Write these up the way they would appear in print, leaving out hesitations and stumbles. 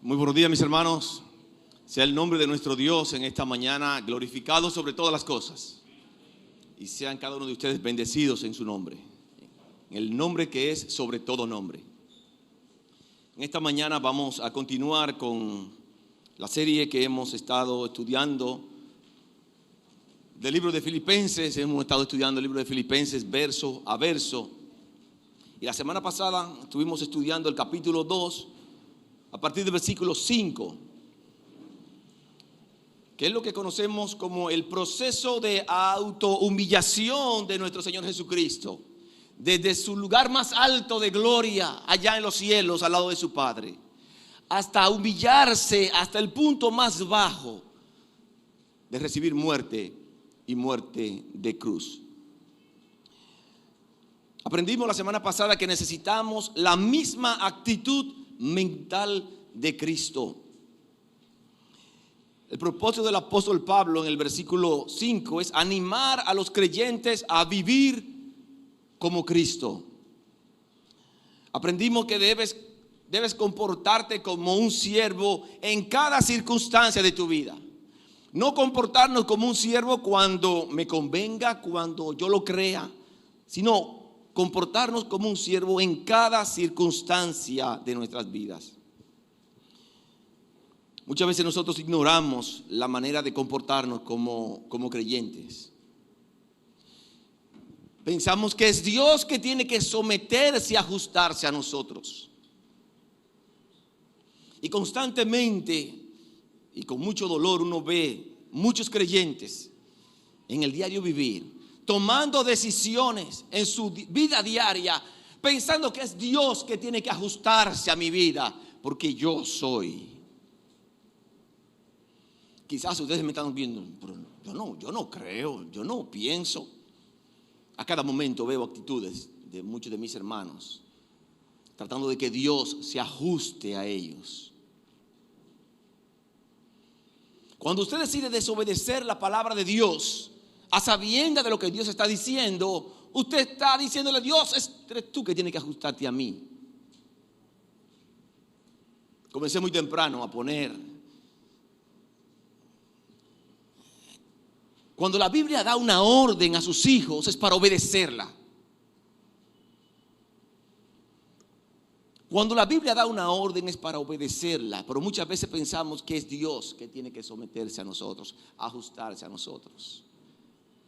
Muy buenos días, mis hermanos. Sea el nombre de nuestro Dios en esta mañana glorificado sobre todas las cosas. Y sean cada uno de ustedes bendecidos en su nombre. En el nombre que es sobre todo nombre. En esta mañana vamos a continuar con la serie que hemos estado estudiando del libro de Filipenses. Hemos estado estudiando el libro de Filipenses verso a verso. Y la semana pasada estuvimos estudiando el capítulo 2 a partir del versículo 5, que es lo que conocemos como el proceso de autohumillación de nuestro Señor Jesucristo, desde su lugar más alto de gloria, allá en los cielos, al lado de su Padre, hasta humillarse hasta el punto más bajo de recibir muerte y muerte de cruz. Aprendimos la semana pasada que necesitamos la misma actitud mental de Cristo. El propósito del apóstol Pablo en el versículo 5 es animar a los creyentes a vivir como Cristo. Aprendimos que debes comportarte como un siervo en cada circunstancia de tu vida. No comportarnos como un siervo cuando me convenga, cuando yo lo crea, sino comportarnos como un siervo en cada circunstancia de nuestras vidas. Muchas veces nosotros ignoramos la manera de comportarnos como creyentes. Pensamos que es Dios que tiene que someterse y ajustarse a nosotros. Y constantemente y con mucho dolor uno ve muchos creyentes en el diario vivir tomando decisiones en su vida diaria, pensando que es Dios que tiene que ajustarse a mi vida, porque yo soy. Quizás ustedes me están viendo, pero yo no creo, yo no pienso. A cada momento veo actitudes de muchos de mis hermanos, tratando de que Dios se ajuste a ellos. Cuando usted decide desobedecer la palabra de Dios, a sabiendas de lo que Dios está diciendo, usted está diciéndole a Dios, eres tú que tienes que ajustarte a mí. Comencé muy temprano a poner. Cuando la Biblia da una orden a sus hijos es para obedecerla. Cuando la Biblia da una orden es para obedecerla, pero muchas veces pensamos que es Dios que tiene que someterse a nosotros, ajustarse a nosotros.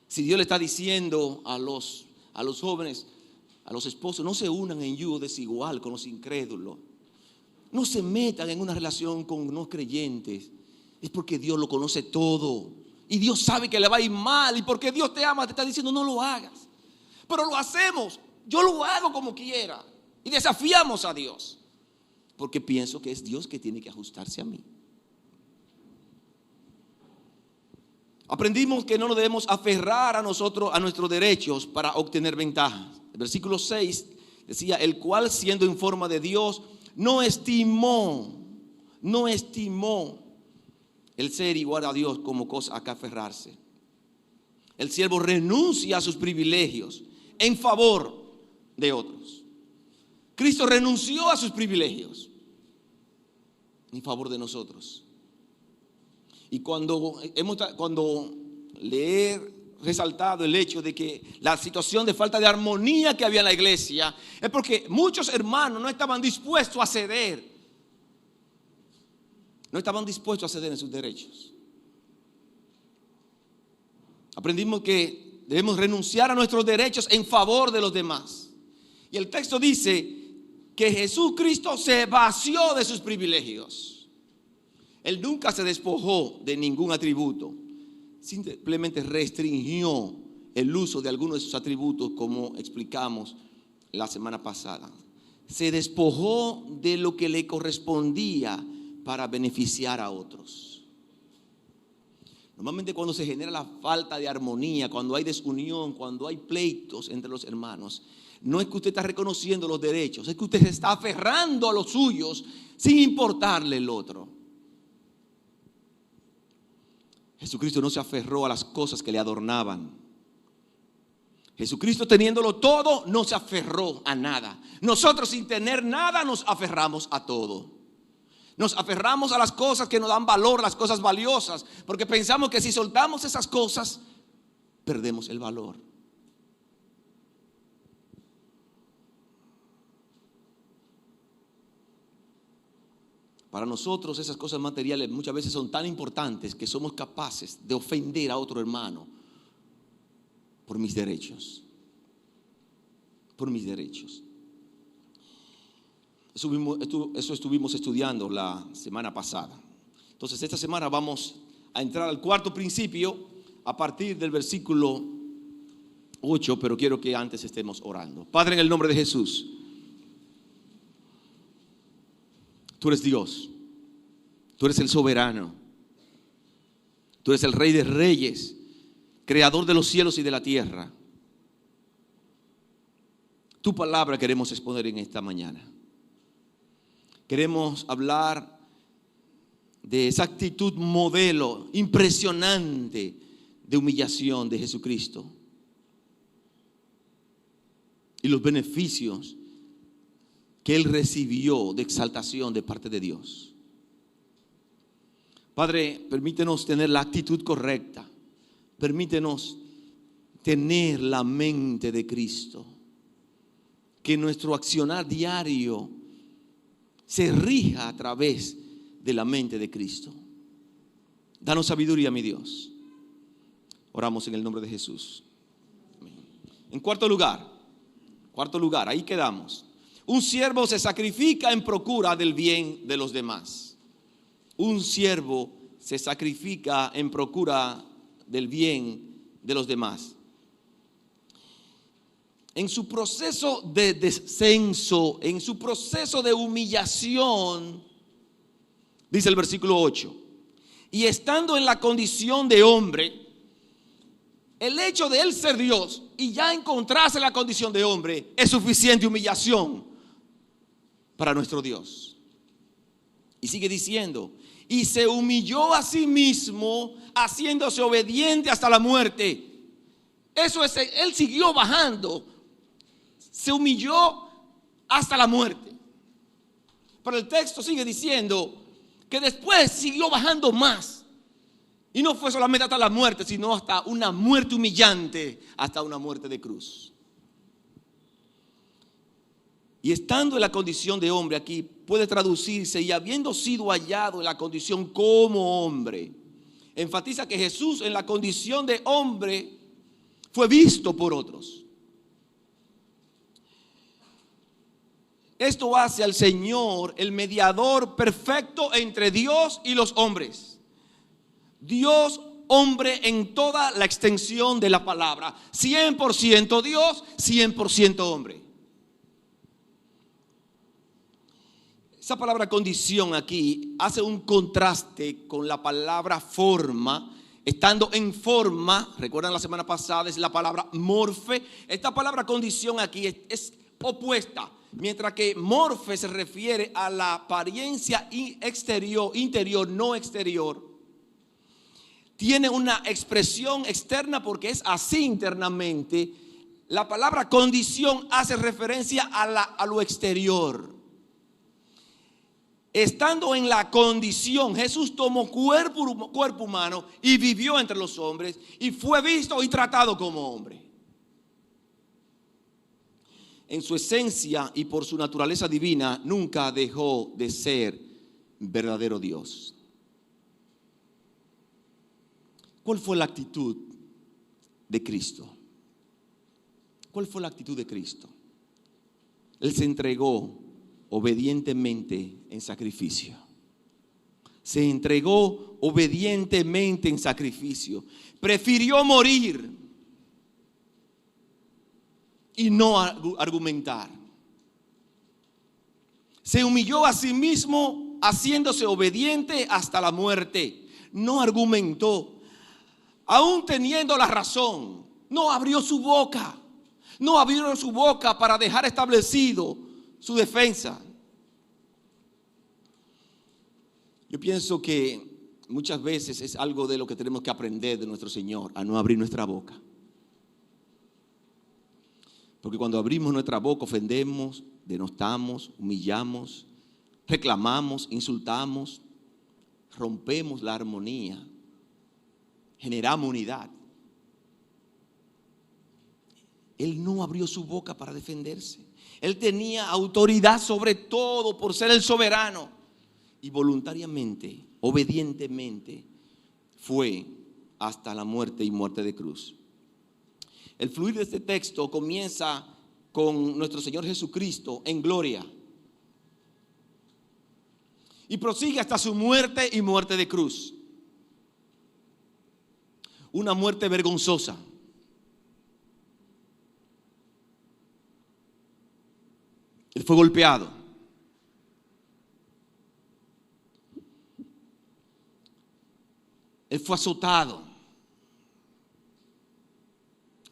Si Dios le está diciendo a los jóvenes, a los esposos, no se unan en yugo desigual con los incrédulos, no se metan en una relación con no creyentes, es porque Dios lo conoce todo y Dios sabe que le va a ir mal, y porque Dios te ama te está diciendo no lo hagas, pero lo hacemos. Yo lo hago como quiera y desafiamos a Dios porque pienso que es Dios que tiene que ajustarse a mí. Aprendimos que no nos debemos aferrar a nuestros derechos para obtener ventajas. El versículo 6 decía, el cual siendo en forma de Dios, no estimó el ser igual a Dios como cosa a que aferrarse. El siervo renuncia a sus privilegios en favor de otros. Cristo renunció a sus privilegios en favor de nosotros. Y cuando le he resaltado el hecho de que la situación de falta de armonía que había en la iglesia es porque muchos hermanos no estaban dispuestos a ceder. No estaban dispuestos a ceder en sus derechos. Aprendimos que debemos renunciar a nuestros derechos en favor de los demás. Y el texto dice que Jesucristo se vació de sus privilegios. Él nunca se despojó de ningún atributo, simplemente restringió el uso de algunos de sus atributos, como explicamos la semana pasada. Se despojó de lo que le correspondía para beneficiar a otros. Normalmente cuando se genera la falta de armonía, cuando hay desunión, cuando hay pleitos entre los hermanos, no es que usted está reconociendo los derechos, es que usted se está aferrando a los suyos sin importarle el otro. Jesucristo no se aferró a las cosas que le adornaban. Jesucristo teniéndolo todo no se aferró a nada. Nosotros sin tener nada nos aferramos a todo. Nos aferramos a las cosas que nos dan valor, las cosas valiosas, porque pensamos que si soltamos esas cosas, perdemos el valor. Para nosotros esas cosas materiales muchas veces son tan importantes que somos capaces de ofender a otro hermano por mis derechos. Por mis derechos. Eso estuvimos estudiando la semana pasada. Entonces esta semana vamos a entrar al cuarto principio a partir del versículo 8, pero quiero que antes estemos orando. Padre, en el nombre de Jesús, tú eres Dios, tú eres el soberano, tú eres el Rey de Reyes, creador de los cielos y de la tierra. Tu palabra queremos exponer en esta mañana. Queremos hablar de esa actitud modelo impresionante de humillación de Jesucristo y los beneficios que Él recibió de exaltación de parte de Dios. Padre, permítenos tener la actitud correcta. Permítenos tener la mente de Cristo. Que nuestro accionar diario se rija a través de la mente de Cristo. Danos sabiduría, mi Dios. Oramos en el nombre de Jesús. Amén. En cuarto lugar, ahí quedamos. Un siervo se sacrifica en procura del bien de los demás. Un siervo se sacrifica en procura del bien de los demás. En su proceso de descenso, en su proceso de humillación, dice el versículo 8, y estando en la condición de hombre, el hecho de él ser Dios y ya encontrarse en la condición de hombre es suficiente humillación para nuestro Dios. Y sigue diciendo, y se humilló a sí mismo, haciéndose obediente hasta la muerte. Eso es, él siguió bajando. Se humilló hasta la muerte. Pero el texto sigue diciendo que después siguió bajando más. Y no fue solamente hasta la muerte, sino hasta una muerte humillante, hasta una muerte de cruz. Y estando en la condición de hombre, aquí puede traducirse, y habiendo sido hallado en la condición como hombre, enfatiza que Jesús en la condición de hombre fue visto por otros. Esto hace al Señor el mediador perfecto entre Dios y los hombres. Dios, hombre en toda la extensión de la palabra. 100% Dios, 100% hombre. Esa palabra condición aquí hace un contraste con la palabra forma. Estando en forma, recuerdan la semana pasada, es la palabra morfe. Esta palabra condición aquí es opuesta. Mientras que morfe se refiere a la apariencia exterior, interior, no exterior. Tiene una expresión externa porque es así internamente. La palabra condición hace referencia a lo exterior. Estando en la condición, Jesús tomó cuerpo humano y vivió entre los hombres y fue visto y tratado como hombre. En su esencia y por su naturaleza divina, nunca dejó de ser verdadero Dios. ¿Cuál fue la actitud de Cristo? ¿Cuál fue la actitud de Cristo? Él se entregó obedientemente en sacrificio. Se entregó obedientemente en sacrificio. Prefirió morir y no argumentar. Se humilló a sí mismo, haciéndose obediente hasta la muerte. No argumentó. Aún teniendo la razón, no abrió su boca. No abrió su boca para dejar establecido su defensa. Yo pienso que muchas veces es algo de lo que tenemos que aprender de nuestro Señor, a no abrir nuestra boca. Porque cuando abrimos nuestra boca ofendemos, denostamos, humillamos reclamamos, insultamos, rompemos la armonía, generamos unidad. Él no abrió su boca para defenderse. Él tenía autoridad sobre todo por ser el soberano. Y voluntariamente, obedientemente, fue hasta la muerte y muerte de cruz. El fluir de este texto comienza con nuestro Señor Jesucristo en gloria. Y prosigue hasta su muerte y muerte de cruz. Una muerte vergonzosa. Él fue golpeado. Él fue azotado.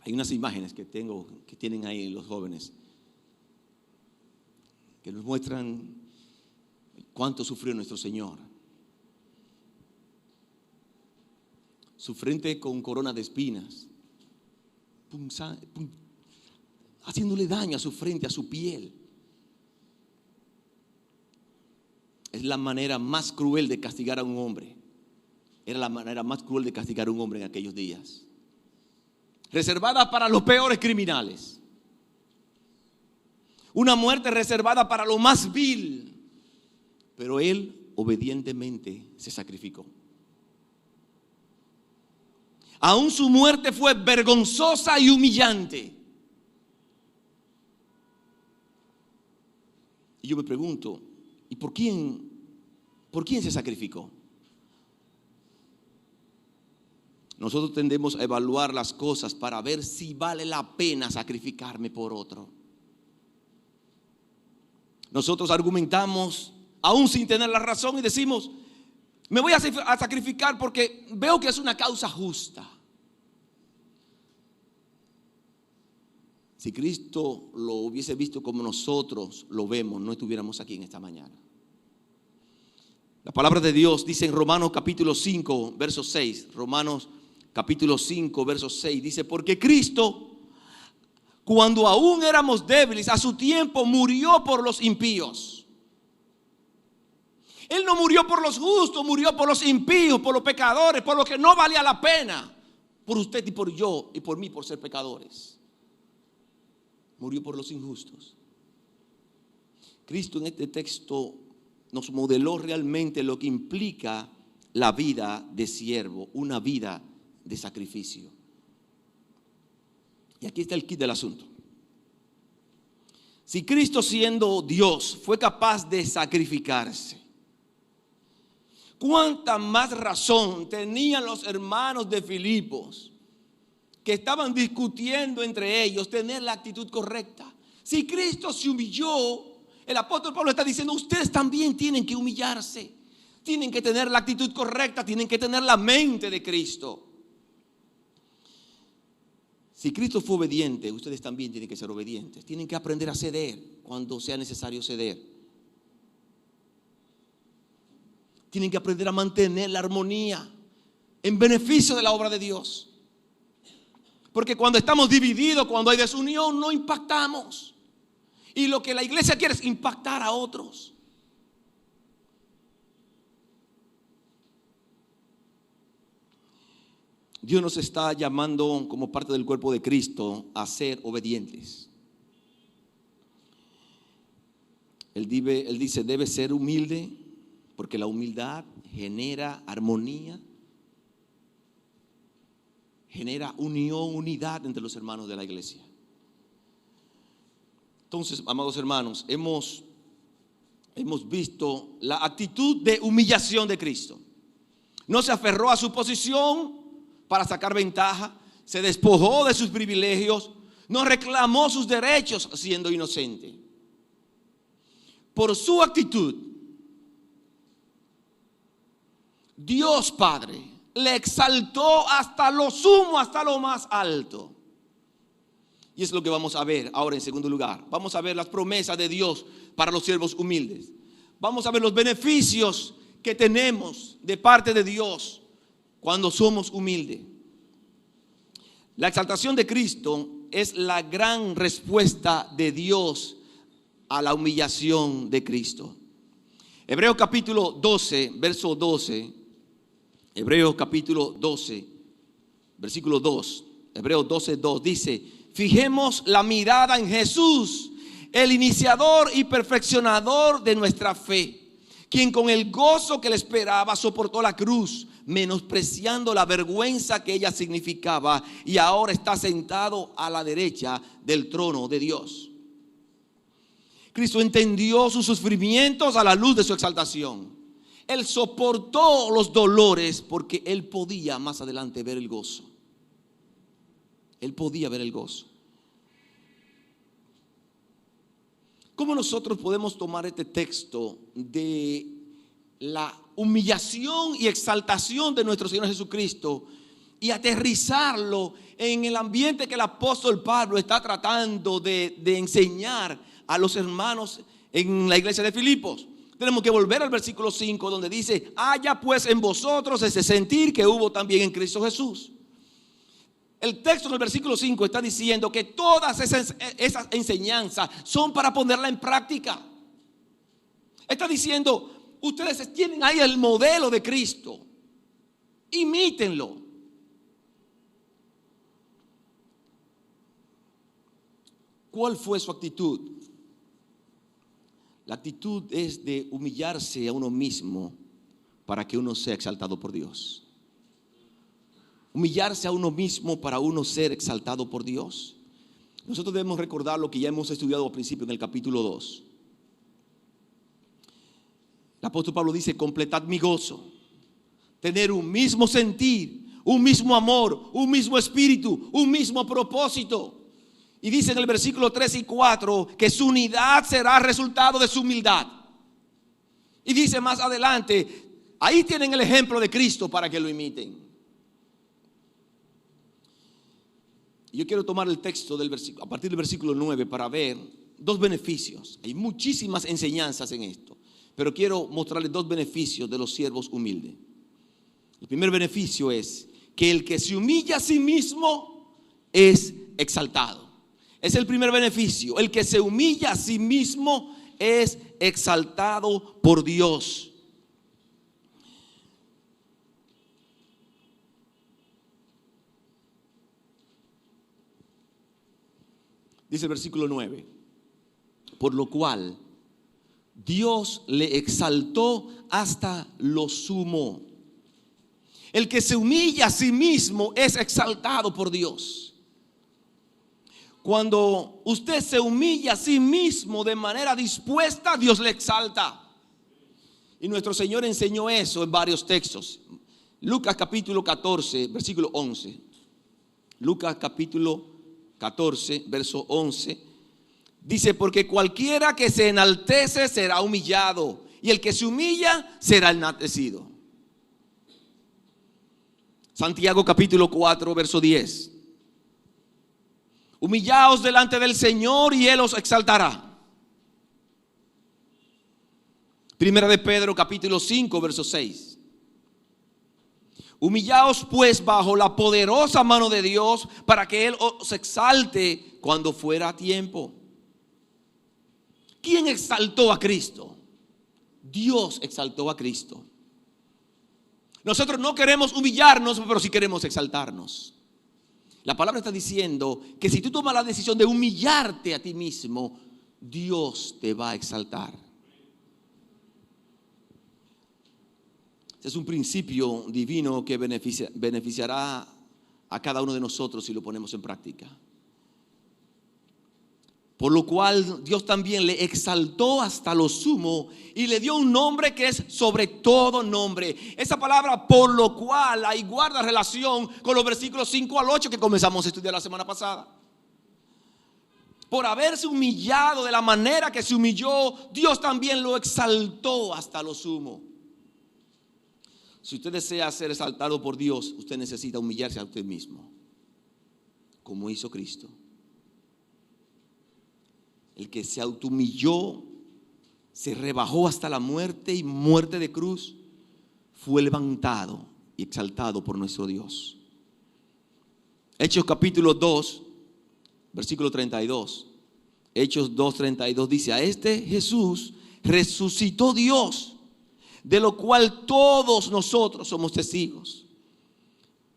Hay unas imágenes que tienen ahí los jóvenes, que nos muestran cuánto sufrió nuestro Señor. Su frente con corona de espinas, haciéndole daño a su frente, a su piel. Es la manera más cruel de castigar a un hombre. Era la manera más cruel de castigar a un hombre en aquellos días. Reservada para los peores criminales. Una muerte reservada para lo más vil. Pero él obedientemente se sacrificó. Aún su muerte fue vergonzosa y humillante. Y yo me pregunto, ¿y por quién se sacrificó? Nosotros tendemos a evaluar las cosas para ver si vale la pena sacrificarme por otro. Nosotros argumentamos aún sin tener la razón y decimos, me voy a sacrificar porque veo que es una causa justa. Si Cristo lo hubiese visto como nosotros lo vemos, no estuviéramos aquí en esta mañana. La palabra de Dios dice en Romanos capítulo 5, verso 6, Romanos capítulo 5, verso 6, dice, porque Cristo, cuando aún éramos débiles, a su tiempo murió por los impíos. Él no murió por los justos, murió por los impíos, por los pecadores, por lo que no valía la pena, por usted y por yo y por mí por ser pecadores. Murió por los injustos. Cristo en este texto nos modeló realmente lo que implica la vida de siervo, una vida de sacrificio. Y aquí está el kit del asunto. Si Cristo, siendo Dios, fue capaz de sacrificarse, ¿cuánta más razón tenían los hermanos de Filipos, que estaban discutiendo entre ellos, tener la actitud correcta? Si Cristo se humilló, el apóstol Pablo está diciendo, ustedes también tienen que humillarse, tienen que tener la actitud correcta, tienen que tener la mente de Cristo. Si Cristo fue obediente, ustedes también tienen que ser obedientes, tienen que aprender a ceder cuando sea necesario ceder. Tienen que aprender a mantener la armonía en beneficio de la obra de Dios. Porque cuando estamos divididos, cuando hay desunión, no impactamos. Y lo que la iglesia quiere es impactar a otros. Dios nos está llamando como parte del cuerpo de Cristo a ser obedientes. Él dice, debe ser humilde, porque la humildad genera armonía, genera unión, unidad entre los hermanos de la iglesia. Entonces, amados hermanos, hemos visto la actitud de humillación de Cristo. No se aferró a su posición para sacar ventaja, se despojó de sus privilegios, no reclamó sus derechos siendo inocente. Por su actitud, Dios Padre le exaltó hasta lo sumo, hasta lo más alto. Y es lo que vamos a ver ahora en segundo lugar. Vamos a ver las promesas de Dios para los siervos humildes. Vamos a ver los beneficios que tenemos de parte de Dios cuando somos humildes. La exaltación de Cristo es la gran respuesta de Dios a la humillación de Cristo. Hebreos capítulo 12, verso 12. Hebreos capítulo 12, versículo 2. Hebreos 12, 2 dice: fijemos la mirada en Jesús, el iniciador y perfeccionador de nuestra fe, quien con el gozo que le esperaba soportó la cruz, menospreciando la vergüenza que ella significaba, y ahora está sentado a la derecha del trono de Dios. Cristo entendió sus sufrimientos a la luz de su exaltación. Él soportó los dolores porque Él podía más adelante ver el gozo. Él podía ver el gozo. ¿Cómo nosotros podemos tomar este texto de la humillación y exaltación de nuestro Señor Jesucristo y aterrizarlo en el ambiente que el apóstol Pablo está tratando de enseñar a los hermanos en la iglesia de Filipos? Tenemos que volver al versículo 5, donde dice: haya pues en vosotros ese sentir que hubo también en Cristo Jesús. El texto del versículo 5 está diciendo que todas esas enseñanzas son para ponerla en práctica. Está diciendo: ustedes tienen ahí el modelo de Cristo, imítenlo. ¿Cuál fue su actitud? La actitud es de humillarse a uno mismo para que uno sea exaltado por Dios. Humillarse a uno mismo para uno ser exaltado por Dios. Nosotros debemos recordar lo que ya hemos estudiado al principio en el capítulo 2. El apóstol Pablo dice: completad mi gozo, tener un mismo sentir, un mismo amor, un mismo espíritu, un mismo propósito. Y dice en el versículo 3 y 4 que su unidad será resultado de su humildad. Y dice más adelante: ahí tienen el ejemplo de Cristo para que lo imiten. Yo quiero tomar el texto del versículo, a partir del versículo 9, para ver dos beneficios. Hay muchísimas enseñanzas en esto, pero quiero mostrarles dos beneficios de los siervos humildes. El primer beneficio es que el que se humilla a sí mismo es exaltado. Es el primer beneficio. El que se humilla a sí mismo es exaltado por Dios. Dice el versículo 9: por lo cual Dios le exaltó hasta lo sumo. El que se humilla a sí mismo es exaltado por Dios. Cuando usted se humilla a sí mismo de manera dispuesta, Dios le exalta. Y nuestro Señor enseñó eso en varios textos. Lucas capítulo 14, versículo 11. Lucas capítulo 14, verso 11. Dice: porque cualquiera que se enaltece será humillado, y el que se humilla será enaltecido. Santiago capítulo 4, verso 10. Humillaos delante del Señor y Él os exaltará. Primera de Pedro capítulo 5, verso 6. Humillaos pues bajo la poderosa mano de Dios, para que Él os exalte cuando fuera tiempo. ¿Quién exaltó a Cristo? Dios exaltó a Cristo. Nosotros no queremos humillarnos, pero sí queremos exaltarnos. La palabra está diciendo que si tú tomas la decisión de humillarte a ti mismo, Dios te va a exaltar. Este es un principio divino que beneficiará a cada uno de nosotros si lo ponemos en práctica. Por lo cual Dios también le exaltó hasta lo sumo y le dio un nombre que es sobre todo nombre. Esa palabra por lo cual ahí guarda relación con los versículos 5 al 8 que comenzamos a estudiar la semana pasada. Por haberse humillado de la manera que se humilló, Dios también lo exaltó hasta lo sumo. Si usted desea ser exaltado por Dios, usted necesita humillarse a usted mismo, como hizo Cristo. El que se autohumilló, se rebajó hasta la muerte y muerte de cruz, fue levantado y exaltado por nuestro Dios. Hechos capítulo 2, versículo 32. Hechos 2:32 dice: a este Jesús resucitó Dios, de lo cual todos nosotros somos testigos.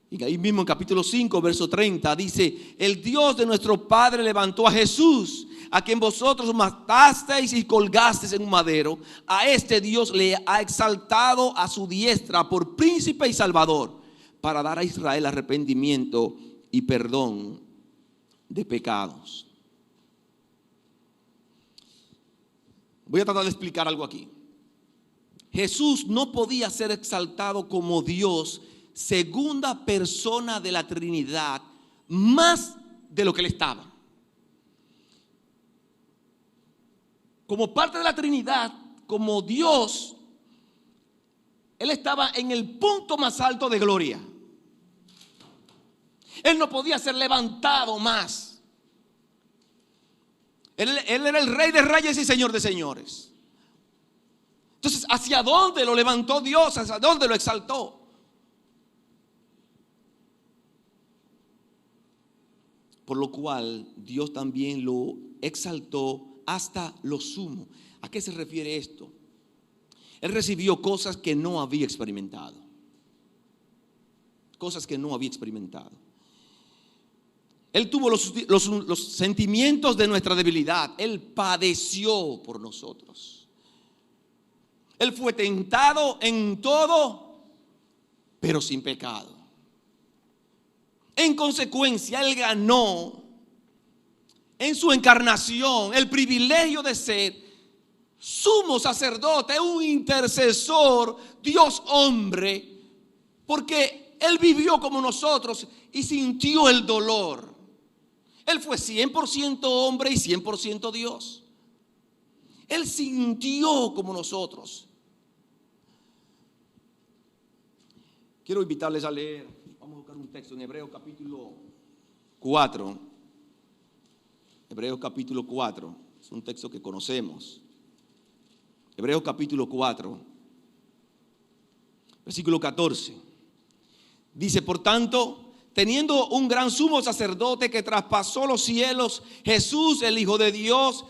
Y ahí mismo en capítulo 5, verso 30 dice: el Dios de nuestro Padre levantó a Jesús, a quien vosotros matasteis y colgasteis en un madero. A este Dios le ha exaltado a su diestra por príncipe y salvador, para dar a Israel arrepentimiento y perdón de pecados. Voy a tratar de explicar algo aquí. Jesús no podía ser exaltado como Dios, segunda persona de la Trinidad, más de lo que él estaba. Como parte de la Trinidad, como Dios, él estaba en el punto más alto de gloria. Él no podía ser levantado más. Él era el Rey de Reyes y Señor de Señores. Entonces, ¿hacia dónde lo levantó Dios? ¿Hacia dónde lo exaltó? Por lo cual Dios también lo exaltó hasta lo sumo. ¿A qué se refiere esto? Él recibió cosas que no había experimentado. Cosas que no había experimentado. Él tuvo los sentimientos de nuestra debilidad. Él padeció por nosotros. Él fue tentado en todo, pero sin pecado. En consecuencia, Él ganó en su encarnación el privilegio de ser sumo sacerdote, un intercesor, Dios hombre, porque Él vivió como nosotros y sintió el dolor. Él fue 100% hombre y 100% Dios. Él sintió como nosotros. Quiero invitarles a leer, vamos a buscar un texto en Hebreos capítulo 4. Hebreos capítulo 4, es un texto que conocemos. Hebreos capítulo 4, versículo 14. Dice: por tanto, teniendo un gran sumo sacerdote que traspasó los cielos, Jesús, el Hijo de Dios,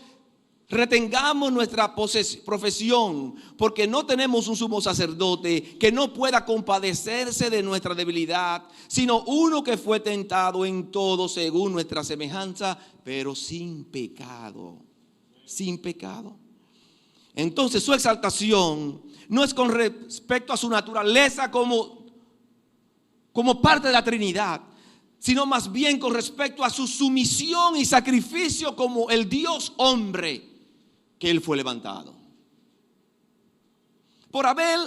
retengamos nuestra profesión, porque no tenemos un sumo sacerdote que no pueda compadecerse de nuestra debilidad, sino uno que fue tentado en todo según nuestra semejanza, pero sin pecado. Sin pecado. Entonces su exaltación no es con respecto a su naturaleza como parte de la Trinidad, sino más bien con respecto a su sumisión y sacrificio como el Dios hombre que Él fue levantado. Por haber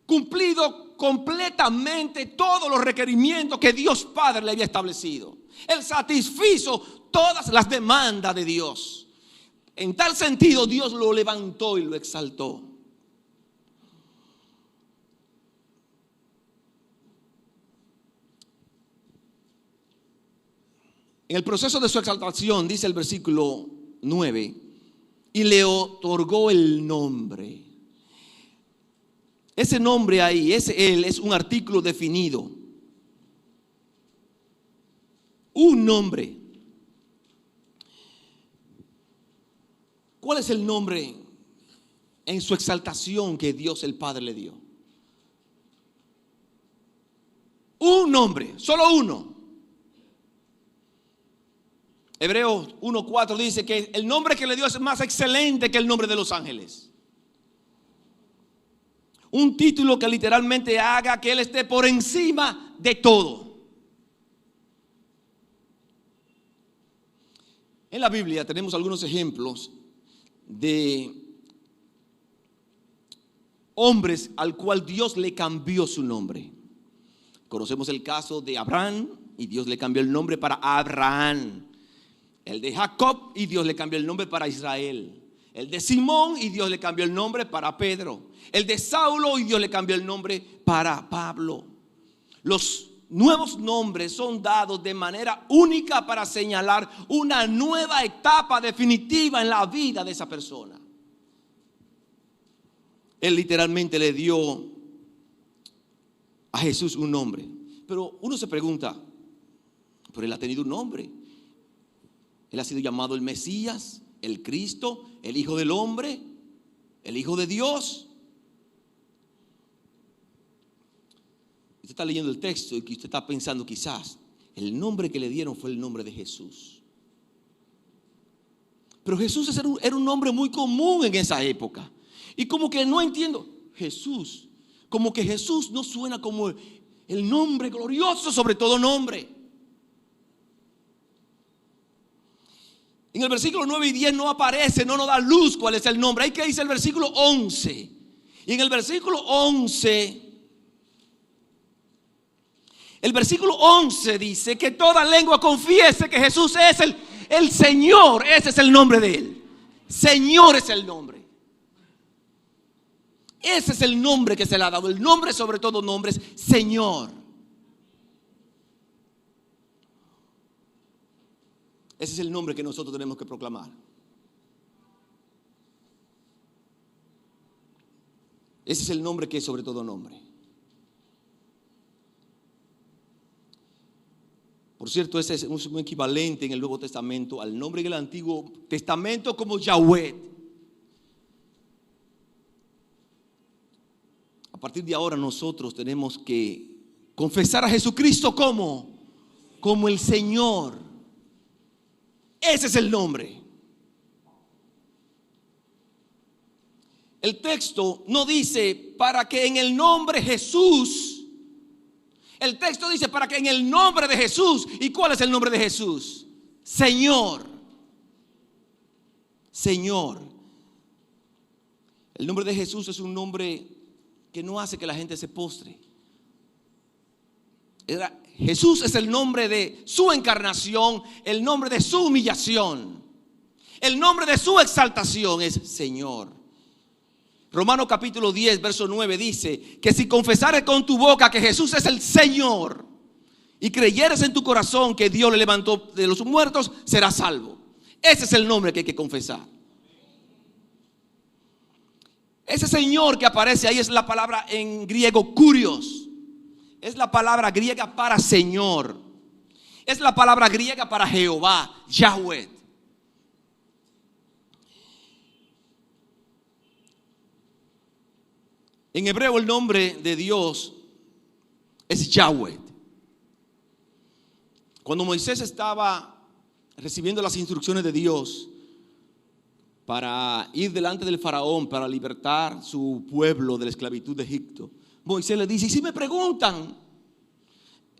cumplido completamente todos los requerimientos que Dios Padre le había establecido. Él satisfizo todas las demandas de Dios. En tal sentido, Dios lo levantó y lo exaltó. En el proceso de su exaltación, dice el versículo 9, y le otorgó el nombre. Ese nombre ahí, él es un artículo definido. Un nombre. ¿Cuál es el nombre en su exaltación que Dios el Padre le dio? Un nombre, solo uno. Hebreos 1:4 dice que el nombre que le dio es más excelente que el nombre de los ángeles. Un título que literalmente haga que Él esté por encima de todo. En la Biblia tenemos algunos ejemplos de hombres al cual Dios le cambió su nombre. Conocemos el caso de Abraham y Dios le cambió el nombre para Abraham. El de Jacob y Dios le cambió el nombre para Israel. El de Simón y Dios le cambió el nombre para Pedro. El de Saulo y Dios le cambió el nombre para Pablo. Los nuevos nombres son dados de manera única para señalar una nueva etapa definitiva en la vida de esa persona. Él literalmente le dio a Jesús un nombre. Pero uno se pregunta, pero Él ha tenido un nombre. Él ha sido llamado el Mesías, el Cristo, el Hijo del Hombre, el Hijo de Dios. Usted está leyendo el texto y que usted está pensando quizás, el nombre que le dieron fue el nombre de Jesús. Pero Jesús era un nombre muy común en esa época. Y como que no entiendo, Jesús, como que Jesús no suena como el nombre glorioso sobre todo nombre. En el versículo 9 y 10 no aparece, no nos da luz cuál es el nombre. Ahí que dice el versículo 11. Y en el versículo 11, el versículo 11 dice que toda lengua confiese que Jesús es el Señor. Ese es el nombre de Él. Señor es el nombre. Ese es el nombre que se le ha dado. El nombre sobre todo nombre es Señor. Ese es el nombre que nosotros tenemos que proclamar. Ese es el nombre que es sobre todo nombre. Por cierto, ese es un equivalente en el Nuevo Testamento al nombre en el Antiguo Testamento como Yahweh. A partir de ahora nosotros tenemos que confesar a Jesucristo como el Señor. Ese es el nombre. El texto no dice para que en el nombre Jesús. El texto dice para que en el nombre de Jesús. ¿Y cuál es el nombre de Jesús? Señor. Señor. El nombre de Jesús es un nombre que no hace que la gente se postre. Jesús es el nombre de su encarnación, el nombre de su humillación, el nombre de su exaltación es Señor. Romanos capítulo 10 verso 9 dice que si confesares con tu boca que Jesús es el Señor y creyeres en tu corazón que Dios le levantó de los muertos, serás salvo. Ese es el nombre que hay que confesar. Ese Señor que aparece ahí es la palabra en griego kurios. Es la palabra griega para Señor. Es la palabra griega para Jehová, Yahweh. En hebreo el nombre de Dios es Yahweh. Cuando Moisés estaba recibiendo las instrucciones de Dios para ir delante del faraón para libertar su pueblo de la esclavitud de Egipto, Moisés le dice: y si me preguntan,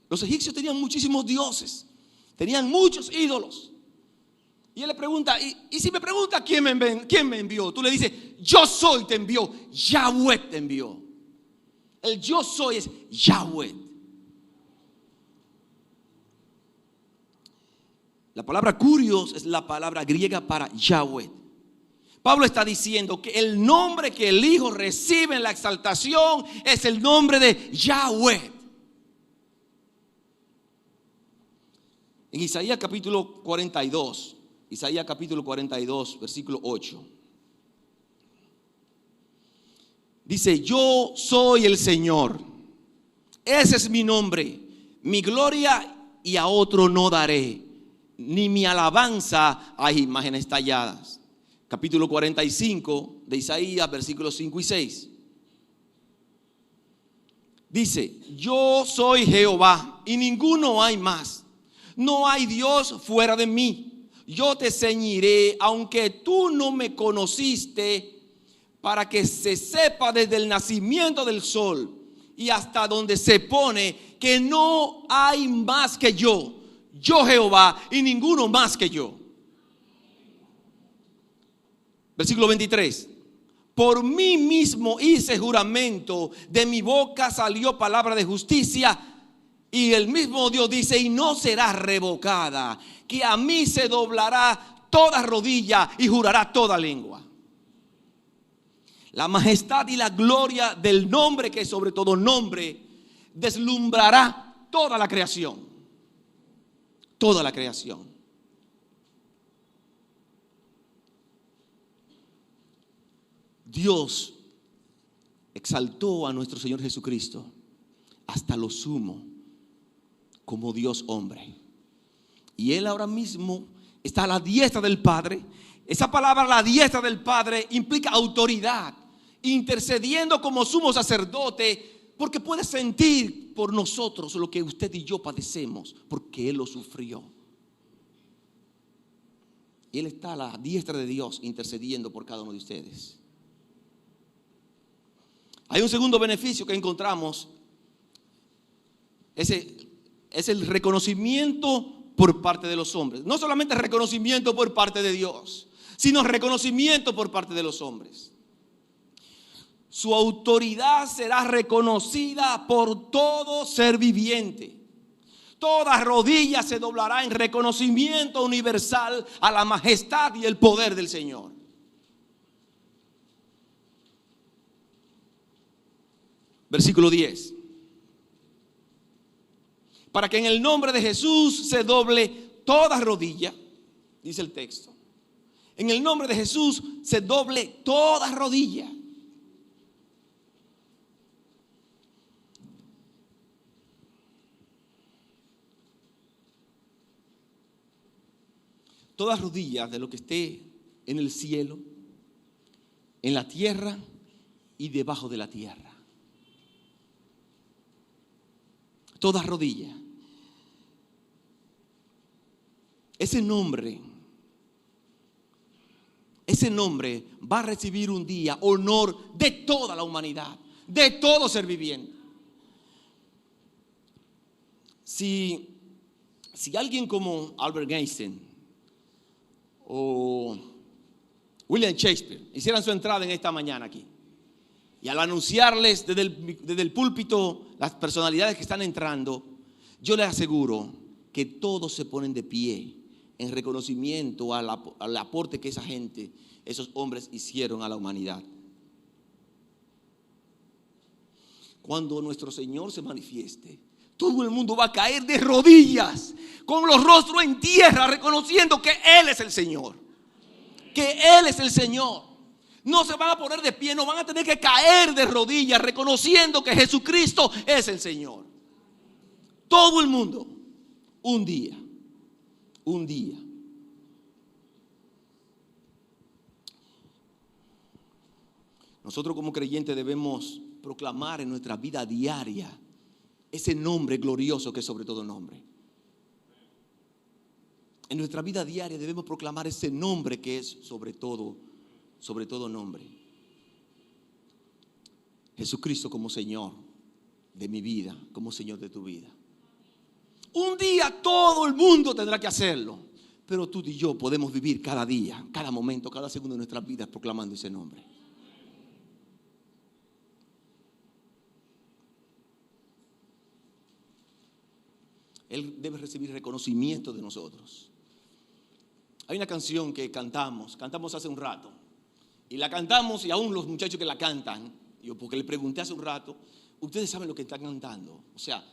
los egipcios tenían muchísimos dioses, tenían muchos ídolos. Y él le pregunta: y si me pregunta quién me envió, tú le dices: yo soy te envió, Yahweh te envió. El yo soy es Yahweh. La palabra kurios es la palabra griega para Yahweh. Pablo está diciendo que el nombre que el Hijo recibe en la exaltación es el nombre de Yahweh. En Isaías capítulo 42, versículo 8. Dice: yo soy el Señor, ese es mi nombre, mi gloria y a otro no daré, ni mi alabanza a imágenes talladas. Capítulo 45 de Isaías, versículos 5 y 6. Dice: yo soy Jehová y ninguno hay más. No hay Dios fuera de mí. Yo te ceñiré, aunque tú no me conociste, para que se sepa desde el nacimiento del sol y hasta donde se pone que no hay más que yo Jehová, y ninguno más que yo. Versículo 23. Por mí mismo hice juramento, de mi boca salió palabra de justicia. Y el mismo Dios dice: y no será revocada, que a mí se doblará toda rodilla y jurará toda lengua. La majestad y la gloria del nombre que sobre todo nombre deslumbrará toda la creación. Toda la creación. Dios exaltó a nuestro Señor Jesucristo hasta lo sumo como Dios hombre. Y Él ahora mismo está a la diestra del Padre. Esa palabra, la diestra del Padre, implica autoridad, intercediendo como sumo sacerdote Porque puede sentir por nosotros lo que usted y yo padecemos, porque Él lo sufrió. Y Él está a la diestra de Dios intercediendo por cada uno de ustedes. Hay un segundo beneficio que encontramos. Ese es el reconocimiento por parte de los hombres. No solamente reconocimiento por parte de Dios, sino reconocimiento por parte de los hombres. Su autoridad será reconocida por todo ser viviente. Toda rodilla se doblará en reconocimiento universal a la majestad y el poder del Señor. Versículo 10. Para que en el nombre de Jesús se doble toda rodilla, dice el texto. En el nombre de Jesús se doble toda rodilla. Toda rodilla de lo que esté en el cielo, en la tierra y debajo de la tierra. Toda rodilla. Ese nombre va a recibir un día honor de toda la humanidad, de todo ser viviente. Si alguien como Albert Einstein o William Shakespeare hicieran su entrada en esta mañana aquí, y al anunciarles desde el púlpito las personalidades que están entrando, yo les aseguro que todos se ponen de pie en reconocimiento al aporte que esa gente, esos hombres hicieron a la humanidad. Cuando nuestro Señor se manifieste, todo el mundo va a caer de rodillas, con los rostros en tierra, reconociendo que Él es el Señor. Que Él es el Señor. No se van a poner de pie, no van a tener que caer de rodillas, reconociendo que Jesucristo es el Señor. Todo el mundo, un día. Nosotros como creyentes debemos proclamar en nuestra vida diaria ese nombre glorioso que es sobre todo nombre. En nuestra vida diaria debemos proclamar ese nombre que es sobre todo nombre. Jesucristo como Señor de mi vida, como Señor de tu vida. Un día todo el mundo tendrá que hacerlo, pero tú y yo podemos vivir cada día, cada momento, cada segundo de nuestras vidas proclamando ese nombre. Él debe recibir reconocimiento de nosotros. Hay una canción que cantamos hace un rato. Y la cantamos y aún los muchachos que la cantan, yo porque le pregunté hace un rato, ustedes saben lo que están cantando. O sea,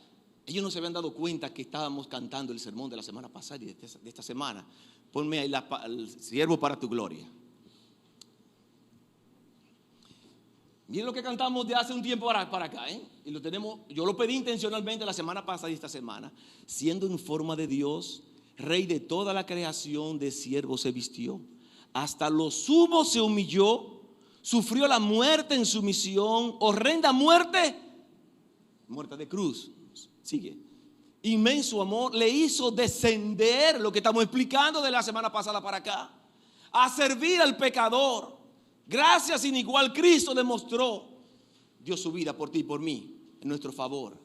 ellos no se habían dado cuenta que estábamos cantando el sermón de la semana pasada y de esta semana. Ponme ahí el siervo para tu gloria. Miren lo que cantamos de hace un tiempo para acá, y lo tenemos. Yo lo pedí intencionalmente la semana pasada y esta semana. Siendo en forma de Dios, Rey de toda la creación, de siervo se vistió. Hasta lo sumo se humilló, sufrió la muerte en su misión, horrenda muerte de cruz. Sigue. Inmenso amor le hizo descender, lo que estamos explicando de la semana pasada para acá, a servir al pecador. Gracias sin igual Cristo demostró, dio su vida por ti y por mí, en nuestro favor.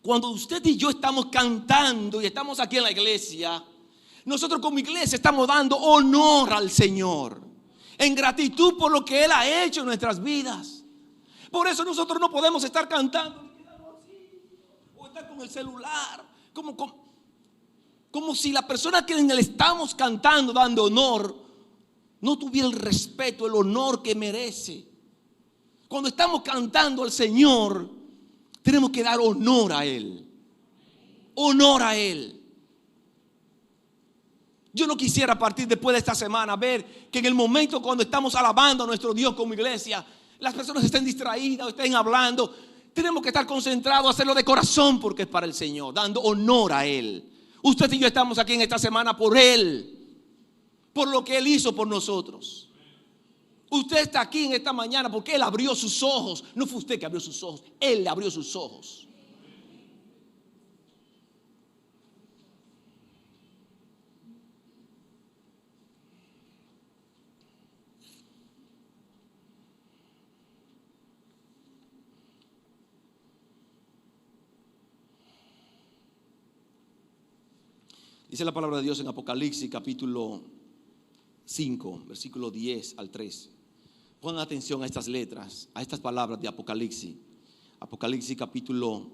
Cuando usted y yo estamos cantando y estamos aquí en la iglesia, nosotros como iglesia estamos dando honor al Señor, en gratitud por lo que Él ha hecho en nuestras vidas. Por eso nosotros no podemos estar cantando o estar con el celular, como si la persona a quien le estamos cantando, dando honor, no tuviera el respeto, el honor que merece. Cuando estamos cantando al Señor, tenemos que dar honor a Él. Honor a Él. Yo no quisiera a partir después de esta semana ver que en el momento cuando estamos alabando a nuestro Dios como iglesia, las personas estén distraídas o estén hablando. Tenemos que estar concentrados, hacerlo de corazón porque es para el Señor, dando honor a Él. Usted y yo estamos aquí en esta semana por Él, por lo que Él hizo por nosotros. Usted está aquí en esta mañana porque Él abrió sus ojos. No fue usted que abrió sus ojos, Él le abrió sus ojos. Dice la palabra de Dios en Apocalipsis capítulo 5, versículo 10 al 13. Pongan atención a estas letras, a estas palabras de Apocalipsis. Apocalipsis capítulo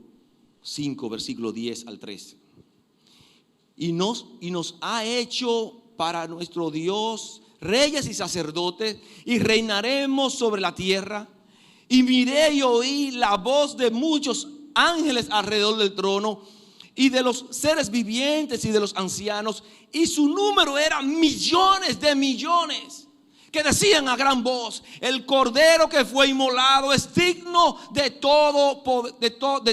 5, versículo 10 al 13. Y nos ha hecho para nuestro Dios reyes y sacerdotes, y reinaremos sobre la tierra. Y miré y oí la voz de muchos ángeles alrededor del trono, y de los seres vivientes y de los ancianos, y su número era millones de millones, que decían a gran voz: el cordero que fue inmolado es digno de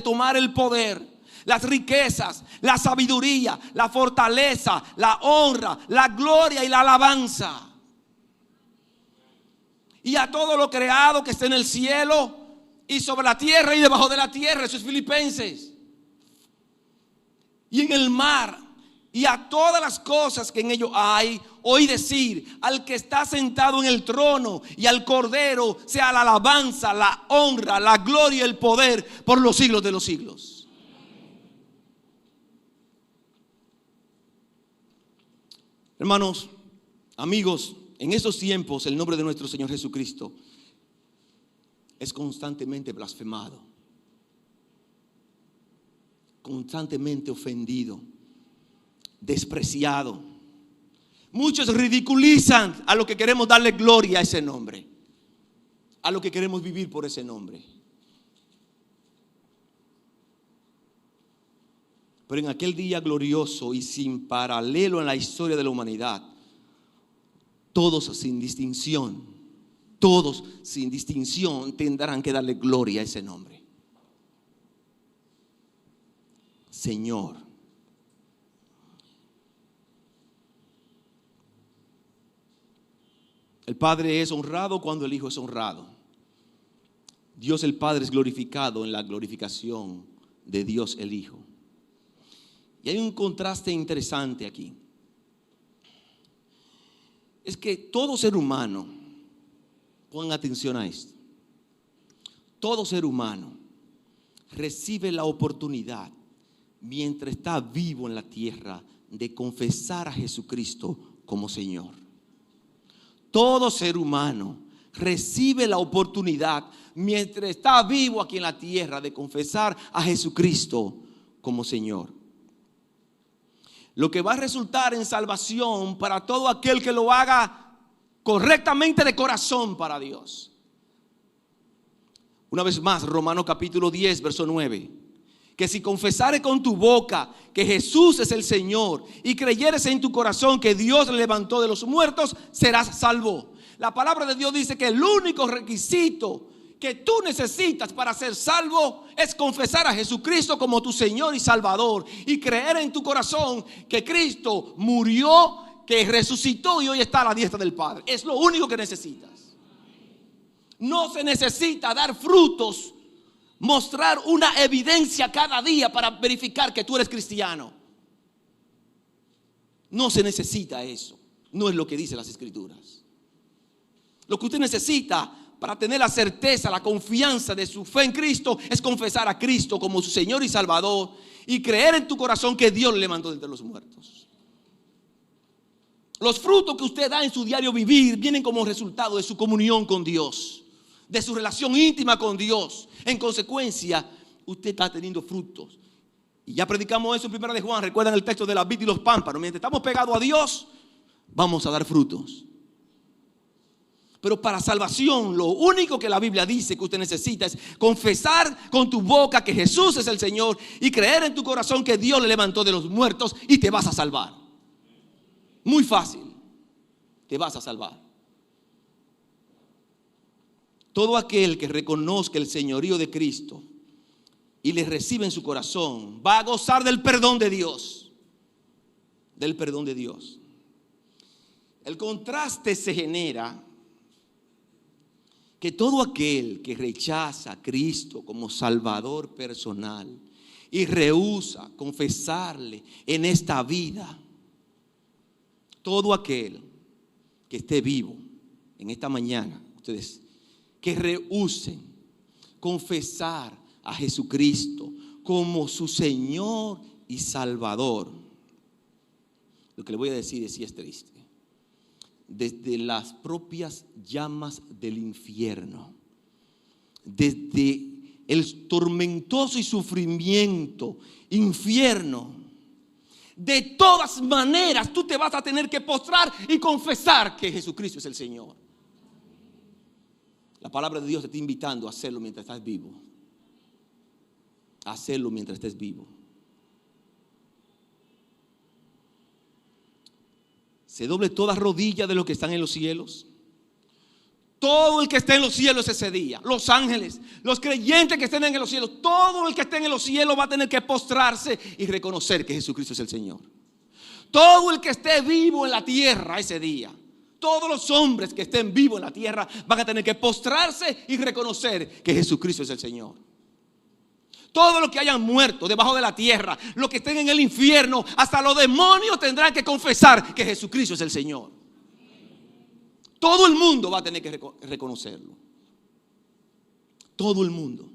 tomar el poder, las riquezas, la sabiduría, la fortaleza, la honra, la gloria y la alabanza. Y a todo lo creado que esté en el cielo y sobre la tierra y debajo de la tierra. Eso es Filipenses. Y en el mar, y a todas las cosas que en ello hay, oí decir: al que está sentado en el trono y al Cordero sea la alabanza, la honra, la gloria y el poder por los siglos de los siglos. Hermanos, amigos, en estos tiempos el nombre de nuestro Señor Jesucristo es constantemente blasfemado, constantemente ofendido, despreciado. Muchos ridiculizan a lo que queremos darle gloria a ese nombre, a lo que queremos vivir por ese nombre. Pero en aquel día glorioso y sin paralelo en la historia de la humanidad, todos sin distinción tendrán que darle gloria a ese nombre. Señor. El Padre es honrado cuando el Hijo es honrado. Dios el Padre es glorificado en la glorificación de Dios el Hijo. Y hay un contraste interesante aquí. Es que todo ser humano, pongan atención a esto, todo ser humano recibe la oportunidad, mientras está vivo en la tierra, de confesar a Jesucristo como Señor. Todo ser humano recibe la oportunidad, mientras está vivo aquí en la tierra, de confesar a Jesucristo como Señor. Lo que va a resultar en salvación para todo aquel que lo haga correctamente de corazón para Dios. Una vez más, Romanos capítulo 10, verso 9. Que si confesares con tu boca que Jesús es el Señor y creyeres en tu corazón que Dios le levantó de los muertos, serás salvo. La palabra de Dios dice que el único requisito que tú necesitas para ser salvo es confesar a Jesucristo como tu Señor y Salvador, y creer en tu corazón que Cristo murió, que resucitó y hoy está a la diestra del Padre. Es lo único que necesitas. No se necesita dar frutos, mostrar una evidencia cada día para verificar que tú eres cristiano. No se necesita eso. No es lo que dicen las Escrituras. Lo que usted necesita para tener la certeza, la confianza de su fe en Cristo, es confesar a Cristo como su Señor y Salvador y creer en tu corazón que Dios le levantó de entre los muertos. Los frutos que usted da en su diario vivir vienen como resultado de su comunión con Dios, de su relación íntima con Dios. En consecuencia, usted está teniendo frutos. Y ya predicamos eso en 1 de Juan. Recuerdan el texto de la vid y los pámpanos. Mientras estamos pegados a Dios, vamos a dar frutos. Pero para salvación, lo único que la Biblia dice que usted necesita es confesar con tu boca que Jesús es el Señor y creer en tu corazón que Dios le levantó de los muertos, y te vas a salvar. Muy fácil, te vas a salvar. Todo aquel que reconozca el señorío de Cristo y le recibe en su corazón va a gozar del perdón de Dios. Del perdón de Dios. El contraste se genera que todo aquel que rechaza a Cristo como Salvador personal y rehúsa confesarle en esta vida, todo aquel que esté vivo en esta mañana, ustedes que rehúsen confesar a Jesucristo como su Señor y Salvador, lo que le voy a decir es, sí, es triste. Desde las propias llamas del infierno, desde el tormentoso y sufrimiento infierno, de todas maneras tú te vas a tener que postrar y confesar que Jesucristo es el Señor. La palabra de Dios te está invitando a hacerlo mientras estás vivo. A hacerlo mientras estés vivo. Se doble toda rodilla de los que están en los cielos. Todo el que esté en los cielos ese día, los ángeles, los creyentes que estén en los cielos, todo el que esté en los cielos va a tener que postrarse y reconocer que Jesucristo es el Señor. Todo el que esté vivo en la tierra ese día, todos los hombres que estén vivos en la tierra van a tener que postrarse y reconocer que Jesucristo es el Señor. Todos los que hayan muerto debajo de la tierra, los que estén en el infierno, hasta los demonios tendrán que confesar que Jesucristo es el Señor. Todo el mundo va a tener que reconocerlo. Todo el mundo.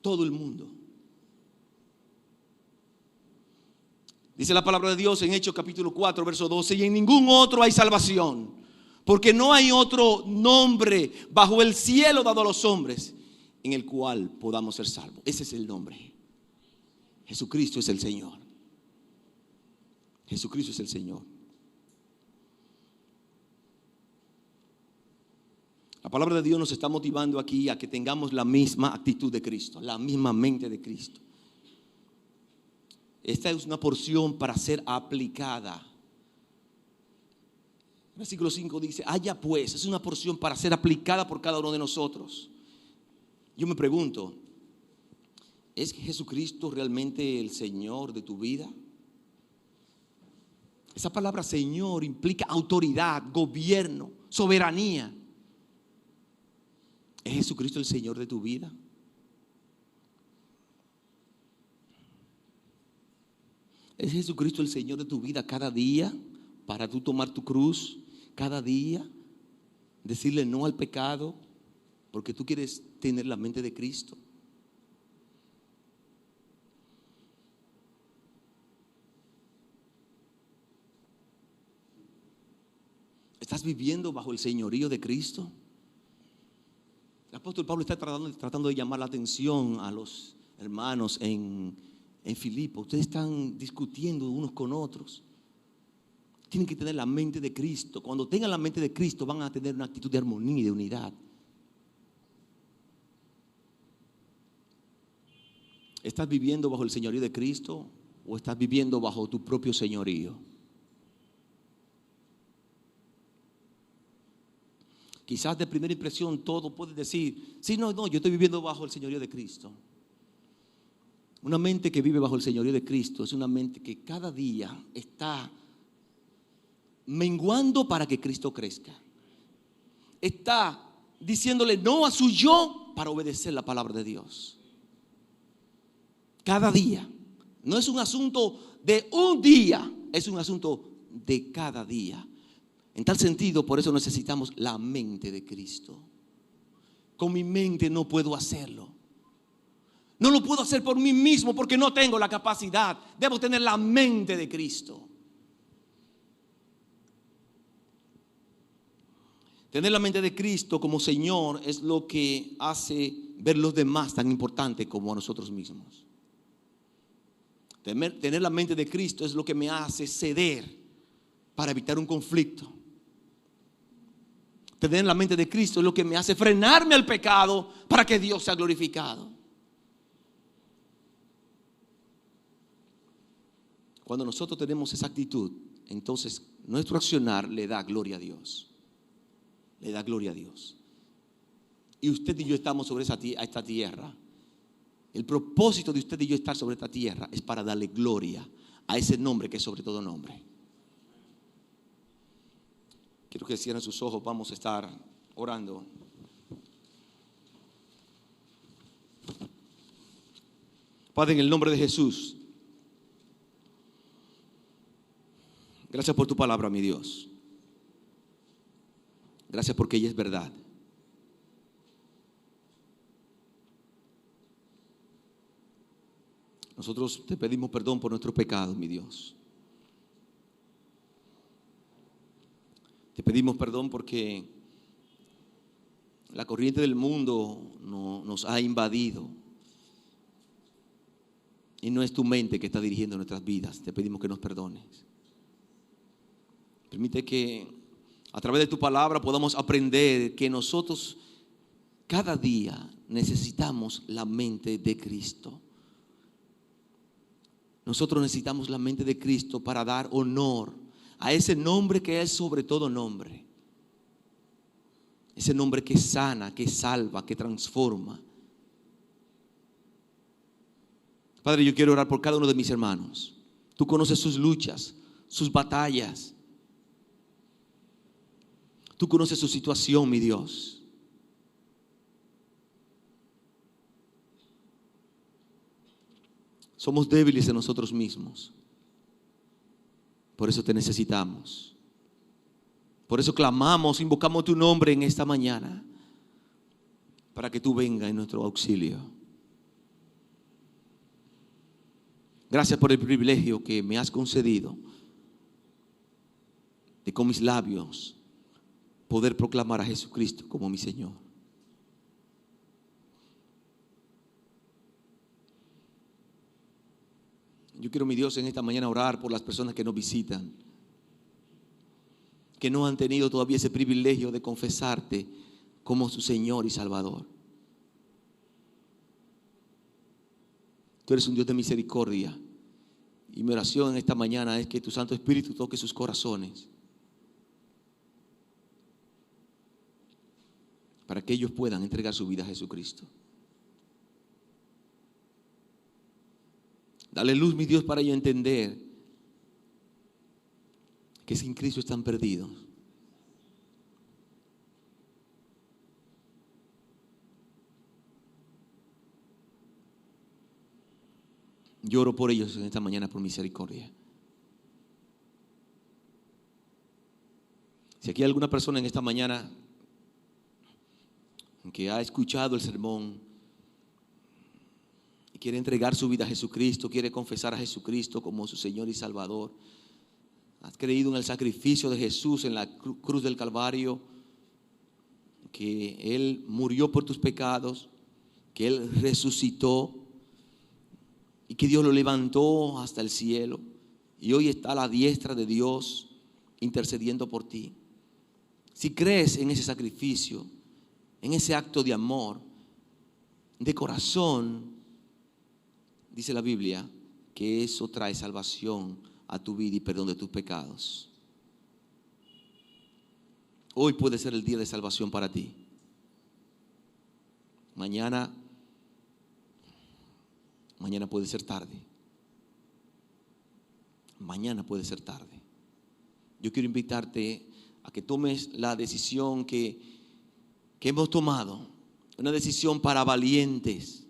Todo el mundo. Dice la palabra de Dios en Hechos capítulo 4, verso 12: y en ningún otro hay salvación, porque no hay otro nombre bajo el cielo dado a los hombres en el cual podamos ser salvos. Ese es el nombre. Jesucristo es el Señor. Jesucristo es el Señor. La palabra de Dios nos está motivando aquí a que tengamos la misma actitud de Cristo, la misma mente de Cristo. Esta es una porción para ser aplicada. Versículo 5 dice: haya pues, es una porción para ser aplicada por cada uno de nosotros. Yo me pregunto, ¿es Jesucristo realmente el Señor de tu vida? Esa palabra Señor implica autoridad, gobierno, soberanía. ¿Es Jesucristo el Señor de tu vida? ¿Es Jesucristo el Señor de tu vida cada día para tú tomar tu cruz? Cada día decirle no al pecado porque tú quieres tener la mente de Cristo. ¿Estás viviendo bajo el señorío de Cristo? El apóstol Pablo está tratando de llamar la atención a los hermanos en Filipo. Ustedes están discutiendo unos con otros. Tienen que tener la mente de Cristo. Cuando tengan la mente de Cristo van a tener una actitud de armonía y de unidad. ¿Estás viviendo bajo el señorío de Cristo o estás viviendo bajo tu propio señorío? Quizás de primera impresión todo puede decir: sí, no, yo estoy viviendo bajo el señorío de Cristo. Una mente que vive bajo el señorío de Cristo es una mente que cada día está menguando para que Cristo crezca. Está diciéndole no a su yo para obedecer la palabra de Dios. Cada día. No es un asunto de un día, es un asunto de cada día. En tal sentido, por eso necesitamos la mente de Cristo. Con mi mente no puedo hacerlo. No lo puedo hacer por mí mismo porque no tengo la capacidad. Debo tener la mente de Cristo. Tener la mente de Cristo como Señor es lo que hace ver los demás tan importantes como a nosotros mismos. Tener la mente de Cristo es lo que me hace ceder para evitar un conflicto. Tener la mente de Cristo es lo que me hace frenarme al pecado para que Dios sea glorificado. Cuando nosotros tenemos esa actitud, entonces nuestro accionar le da gloria a Dios. Le da gloria a Dios. Y usted y yo estamos sobre esta tierra. El propósito de usted y yo estar sobre esta tierra es para darle gloria a ese nombre que es sobre todo nombre. Quiero que cierren sus ojos, vamos a estar orando. Padre, en el nombre de Jesús, gracias por tu palabra, mi Dios. Gracias porque ella es verdad. Nosotros te pedimos perdón por nuestros pecados, mi Dios. Te pedimos perdón porque la corriente del mundo nos ha invadido. Y no es tu mente que está dirigiendo nuestras vidas. Te pedimos que nos perdones. Permite que a través de tu palabra podamos aprender que nosotros cada día necesitamos la mente de Cristo. Nosotros necesitamos la mente de Cristo para dar honor a ese nombre que es sobre todo nombre. Ese nombre que sana, que salva, que transforma. Padre, yo quiero orar por cada uno de mis hermanos. Tú conoces sus luchas, sus batallas. Tú conoces su situación, mi Dios. Somos débiles en nosotros mismos. Por eso te necesitamos. Por eso clamamos, invocamos tu nombre en esta mañana, para que tú vengas en nuestro auxilio. Gracias por el privilegio que me has concedido de con mis labios poder proclamar a Jesucristo como mi Señor. Yo quiero, mi Dios, en esta mañana orar por las personas que nos visitan, que no han tenido todavía ese privilegio de confesarte como su Señor y Salvador. Tú eres un Dios de misericordia. Y mi oración en esta mañana es que tu Santo Espíritu toque sus corazones, para que ellos puedan entregar su vida a Jesucristo. Dale luz, mi Dios, para ellos entender que sin Cristo están perdidos. Lloro por ellos en esta mañana por misericordia. Si aquí hay alguna persona en esta mañana que ha escuchado el sermón y quiere entregar su vida a Jesucristo, quiere confesar a Jesucristo como su Señor y Salvador, has creído en el sacrificio de Jesús en la cruz del Calvario, que Él murió por tus pecados, que Él resucitó y que Dios lo levantó hasta el cielo y hoy está a la diestra de Dios intercediendo por ti. Si crees en ese sacrificio, en ese acto de amor, de corazón, dice la Biblia que eso trae salvación a tu vida y perdón de tus pecados. Hoy puede ser el día de salvación para ti. Mañana puede ser tarde. Mañana puede ser tarde. Yo quiero invitarte a que tomes la decisión que hemos tomado. Una decisión para valientes.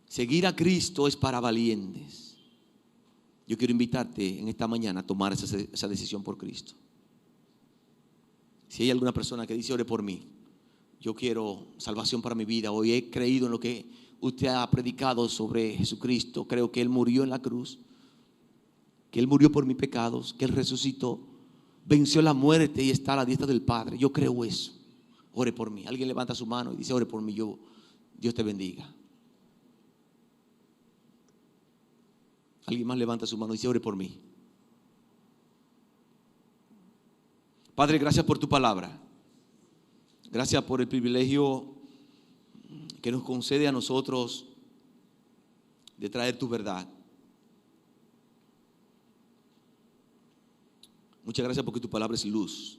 Seguir a Cristo es para valientes. Yo quiero invitarte en esta mañana a tomar esa decisión por Cristo. Si hay alguna persona que dice, ore por mí, yo quiero salvación para mi vida, hoy he creído en lo que usted ha predicado sobre Jesucristo, creo que Él murió en la cruz, que Él murió por mis pecados, que Él resucitó, venció la muerte y está a la diestra del Padre, yo creo eso, ore por mí. Alguien levanta su mano y dice, ore por mí, Dios te bendiga. Alguien más levanta su mano y dice, ore por mí. Padre, gracias por tu palabra. Gracias por el privilegio que nos concede a nosotros de traer tu verdad. Muchas gracias porque tu palabra es luz.